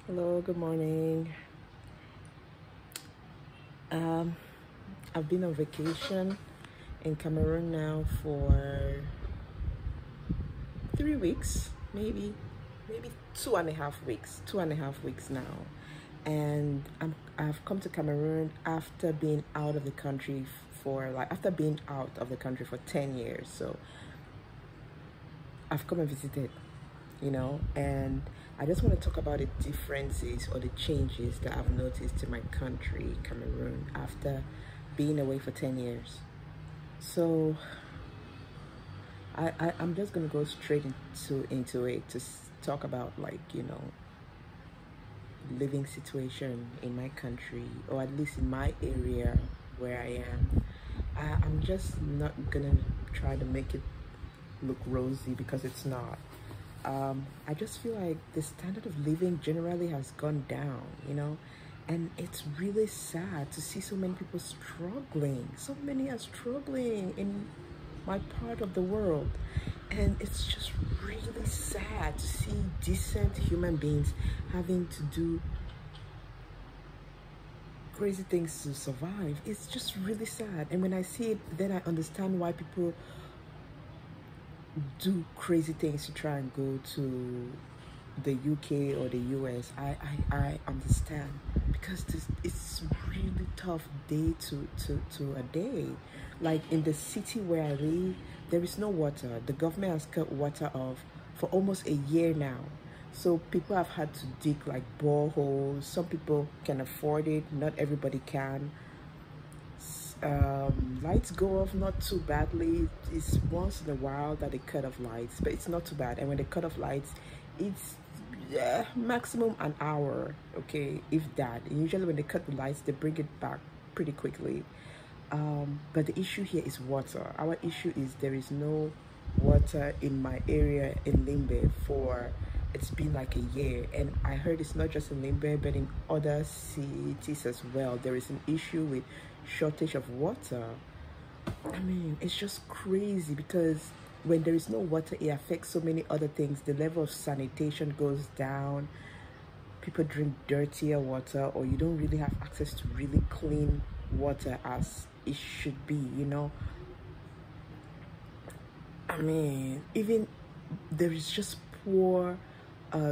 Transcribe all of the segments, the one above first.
Hello, good morning. Um, I've been on vacation in Cameroon now for 3 weeks, maybe 2.5 weeks, 2.5 weeks now. And I've come to Cameroon after being out of the country after being out of the country for 10 years. So I've come and visited, and I just want to talk about the differences or the changes that I've noticed in my country, Cameroon, after being away for 10 years. So I'm just gonna go straight into it to talk about, living situation in my country, or at least in my area where I am. I'm just not gonna try to make it look rosy because it's not. I just feel like the standard of living generally has gone down, and it's really sad to see so many people struggling. So many are struggling in my part of the world, and it's just really sad to see decent human beings having to do crazy things to survive. It's just really sad, and when I see it, then I understand why people do crazy things to try and go to the UK or the US. I understand, because it's really tough day to a day. Like in the city where I live, there is no water. The government has cut water off for almost a year now. So people have had to dig like boreholes. Some people can afford it, not everybody can. Lights go off not too badly. It's once in a while that they cut off lights, but it's not too bad. And when they cut off lights, it's maximum an hour, okay, if that. And usually when they cut the lights, they bring it back pretty quickly. But the issue here is water. Our issue is there is no water in my area in Limbe for it's been like a year, and I heard it's not just in Limbe but in other cities as well. There is an issue with shortage of water. I mean, it's just crazy because when there is no water, it affects so many other things. The level of sanitation goes down. People drink dirtier water, or you don't really have access to really clean water as it should be, I mean, even there is just poor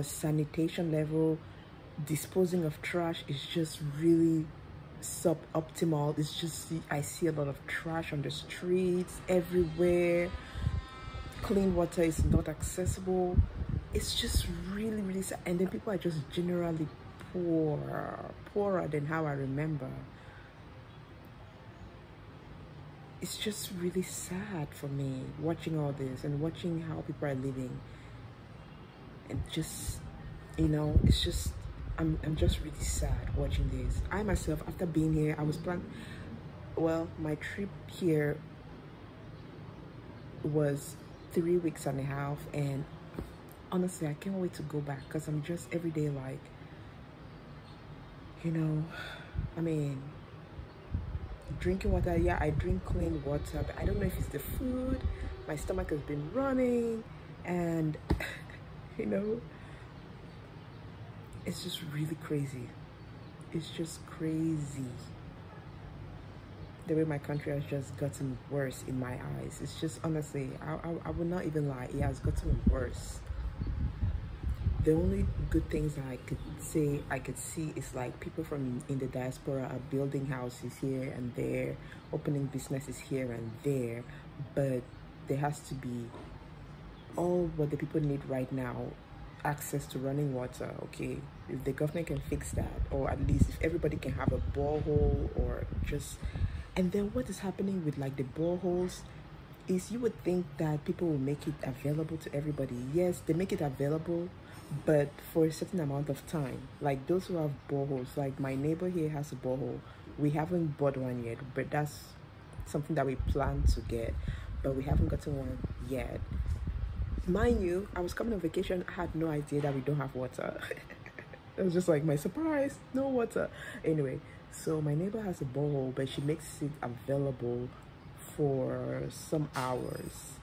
sanitation level. Disposing of trash is just really suboptimal. It's just, I see a lot of trash on the streets everywhere. Clean water is not accessible. It's just really sad. And then people are just generally poorer than how I remember. It's just really sad for me watching all this and watching how people are living, and just, it's just, I'm just really sad watching this. I myself, after being here, I was my trip here was 3 weeks and a half, and honestly I can't wait to go back, because I'm just every day like, I mean, drinking water, yeah, I drink clean water, but I don't know if it's the food. My stomach has been running, and it's just really crazy. It's just crazy the way my country has just gotten worse in my eyes. It's just, honestly, I would not even lie, it has gotten worse. The only good things that I could see is like people from in the diaspora are building houses here and there, opening businesses here and there, but there has to be all what the people need right now: access to running water. Okay, if the government can fix that, or at least if everybody can have a borehole, or just, and then what is happening with like the boreholes is, you would think that people will make it available to everybody. Yes, they make it available, but for a certain amount of time. Like those who have boreholes, like my neighbor here has a borehole. We haven't bought one yet, but that's something that we plan to get, but we haven't gotten one yet. Mind you, I was coming on vacation, I had no idea that we don't have water. It was just like my surprise, no water. Anyway, so my neighbor has a borehole, but she makes it available for some hours.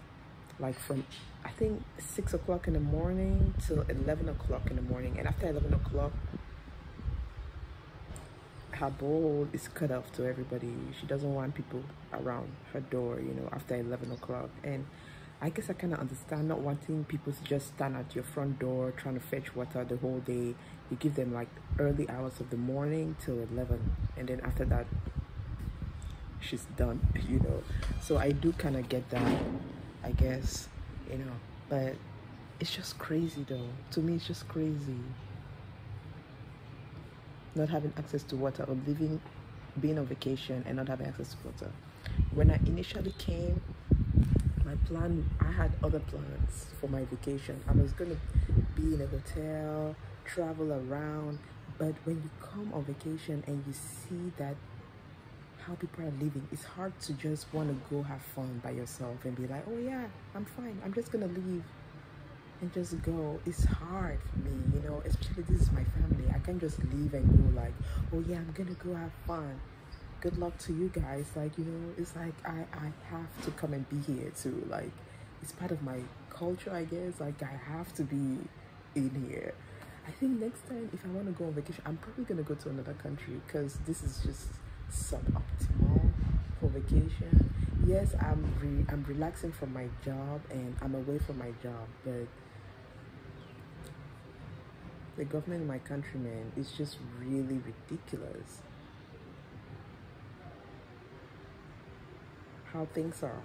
like from I think 6 o'clock in the morning till 11 o'clock in the morning, and after 11 o'clock, her bowl is cut off to everybody. She doesn't want people around her door, after 11 o'clock. And I guess I kind of understand not wanting people to just stand at your front door trying to fetch water the whole day. You give them like early hours of the morning till 11, and then after that, she's done, So I do kind of get that, I guess, but it's just crazy though. To me, it's just crazy. Not having access to water, or being on vacation and not having access to water. When I initially came, I had other plans for my vacation. I was going to be in a hotel, travel around, but when you come on vacation and you see that how people are living, it's hard to just want to go have fun by yourself and be like, oh yeah, I'm fine, I'm just gonna leave and just go. It's hard for me, especially this is my family. I can't just leave and go like, oh yeah, I'm gonna go have fun. Good luck to you guys. Like, it's like I have to come and be here too. Like, it's part of my culture, I guess. Like, I have to be in here. I think next time if I want to go on vacation, I'm probably gonna go to another country, because this is just suboptimal for vacation. Yes, I'm relaxing from my job and I'm away from my job, but the government in my country, man, is just really ridiculous. How things are.